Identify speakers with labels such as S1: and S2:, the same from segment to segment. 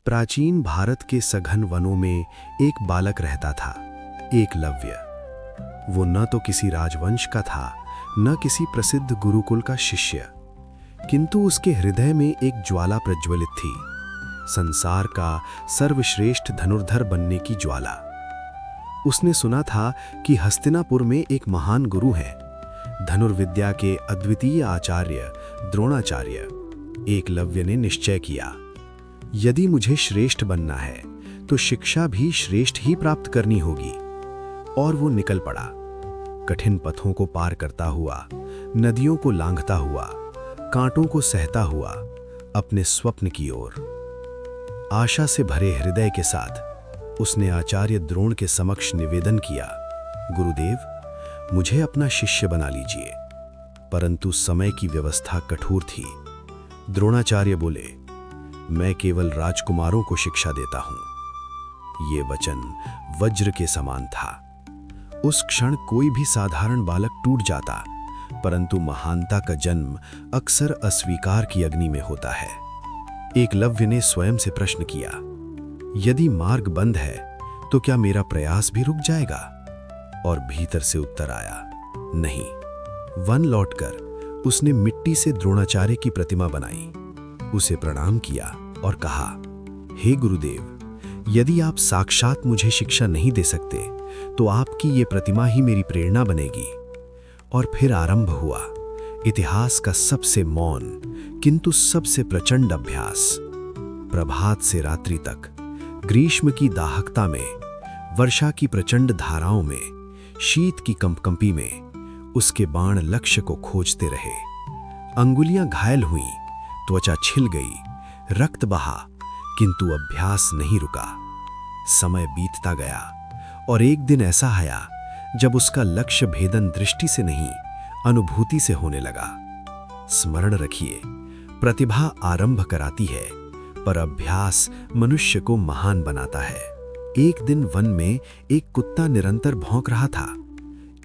S1: प्राचीन भारत के सघन वनों में एक बालक रहता था, एकलव्य। वो न तो किसी राजवंश का था, न किसी प्रसिद्ध गुरुकुल का शिष्य, किंतु उसके हृदय में एक ज्वाला प्रज्वलित थी, संसार का सर्वश्रेष्ठ धनुर्धर बनने की ज्वाला। उसने सुना था कि हस्तिनापुर में एक महान गुरु है, धनुर्विद्या के अद्वितीय आचार्य द्रोणाचार्य। एकलव्य ने निश्चय किया, यदि मुझे श्रेष्ठ बनना है तो शिक्षा भी श्रेष्ठ ही प्राप्त करनी होगी। और वो निकल पड़ा, कठिन पथों को पार करता हुआ, नदियों को लांघता हुआ, कांटों को सहता हुआ, अपने स्वप्न की ओर। आशा से भरे हृदय के साथ उसने आचार्य द्रोण के समक्ष निवेदन किया, गुरुदेव, मुझे अपना शिष्य बना लीजिए। परंतु समय की व्यवस्था कठोर थी। द्रोणाचार्य बोले, मैं केवल राजकुमारों को शिक्षा देता हूं। ये वचन वज्र के समान था। उस क्षण कोई भी साधारण बालक टूट जाता, परंतु महानता का जन्म अक्सर अस्वीकार की अग्नि में होता है। एकलव्य ने स्वयं से प्रश्न किया, यदि मार्ग बंद है तो क्या मेरा प्रयास भी रुक जाएगा? और भीतर से उत्तर आया, नहीं। वन लौटकर उसने मिट्टी से द्रोणाचार्य की प्रतिमा बनाई, उसे प्रणाम किया और कहा, हे गुरुदेव, यदि आप साक्षात मुझे शिक्षा नहीं दे सकते तो आपकी ये प्रतिमा ही मेरी प्रेरणा बनेगी। और फिर आरंभ हुआ इतिहास का सबसे मौन किंतु सबसे प्रचंड अभ्यास। प्रभात से रात्रि तक, ग्रीष्म की दाहकता में, वर्षा की प्रचंड धाराओं में, शीत की कंपकंपी में उसके बाण लक्ष्य को खोजते रहे। अंगुलियां घायल हुईं, त्वचा छिल गई, रक्त बहा, किंतु अभ्यास नहीं रुका। समय बीतता गया और एक दिन ऐसा आया जब उसका लक्ष्य भेदन दृष्टि से नहीं, अनुभूति से होने लगा। स्मरण रखिए, प्रतिभा आरंभ कराती है, पर अभ्यास मनुष्य को महान बनाता है। एक दिन वन में एक कुत्ता निरंतर भौंक रहा था।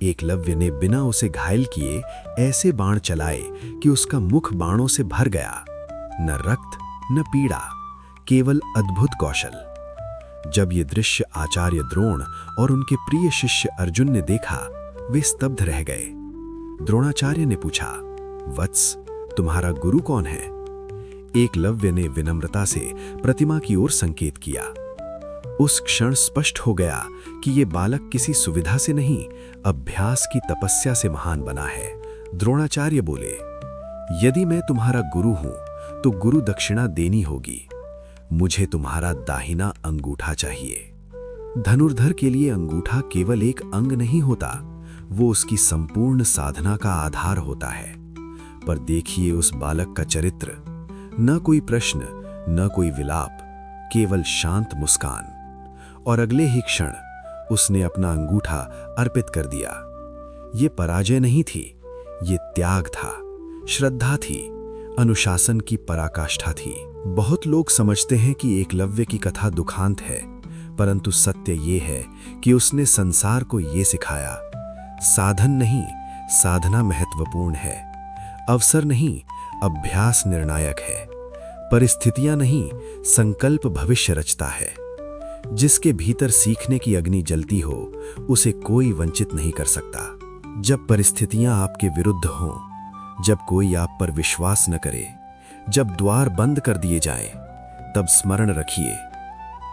S1: एकलव्य ने बिना उसे घायल किए ऐसे बाण चलाए कि उसका मुख बाणों से भर गया। न रक्त न पीड़ा, केवल अद्भुत कौशल। जब ये दृश्य आचार्य द्रोण और उनके प्रिय शिष्य अर्जुन ने देखा, वे स्तब्ध रह गए। द्रोणाचार्य ने पूछा, वत्स, तुम्हारा गुरु कौन है? एकलव्य ने विनम्रता से प्रतिमा की ओर संकेत किया। उस क्षण स्पष्ट हो गया कि ये बालक किसी सुविधा से नहीं, अभ्यास की तपस्या से महान बना है। द्रोणाचार्य बोले, यदि मैं तुम्हारा गुरु हूं तो गुरु दक्षिणा देनी होगी। मुझे तुम्हारा दाहिना अंगूठा चाहिए। धनुर्धर के लिए अंगूठा केवल एक अंग नहीं होता, वो उसकी संपूर्ण साधना का आधार होता है। पर देखिए उस बालक का चरित्र, न कोई प्रश्न, न कोई विलाप, केवल शांत मुस्कान। और अगले ही क्षण उसने अपना अंगूठा अर्पित कर दिया। ये पराजय नहीं थी, ये त्याग था, श्रद्धा थी, अनुशासन की पराकाष्ठा थी। बहुत लोग समझते हैं कि एकलव्य की कथा दुखांत है, परंतु सत्य ये है कि उसने संसार को ये सिखाया, साधन नहीं, साधना महत्वपूर्ण है। अवसर नहीं, अभ्यास निर्णायक है। परिस्थितियां नहीं, संकल्प भविष्य रचता है। जिसके भीतर सीखने की अग्नि जलती हो, उसे कोई वंचित नहीं कर सकता। जब परिस्थितियां आपके विरुद्ध हों, जब कोई आप पर विश्वास न करे, जब द्वार बंद कर दिए जाएं, तब स्मरण रखिए,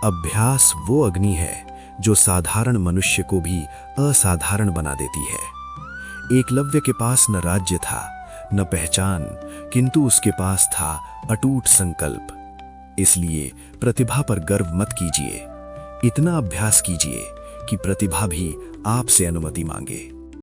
S1: अभ्यास वो अग्नि है जो साधारण मनुष्य को भी असाधारण बना देती है। एकलव्य के पास न राज्य था, न पहचान, किंतु उसके पास था अटूट संकल्प। इसलिए प्रतिभा पर गर्व मत कीजिए, इतना अभ्यास कीजिए कि प्रतिभा भी आपसे अनुमति मांगे।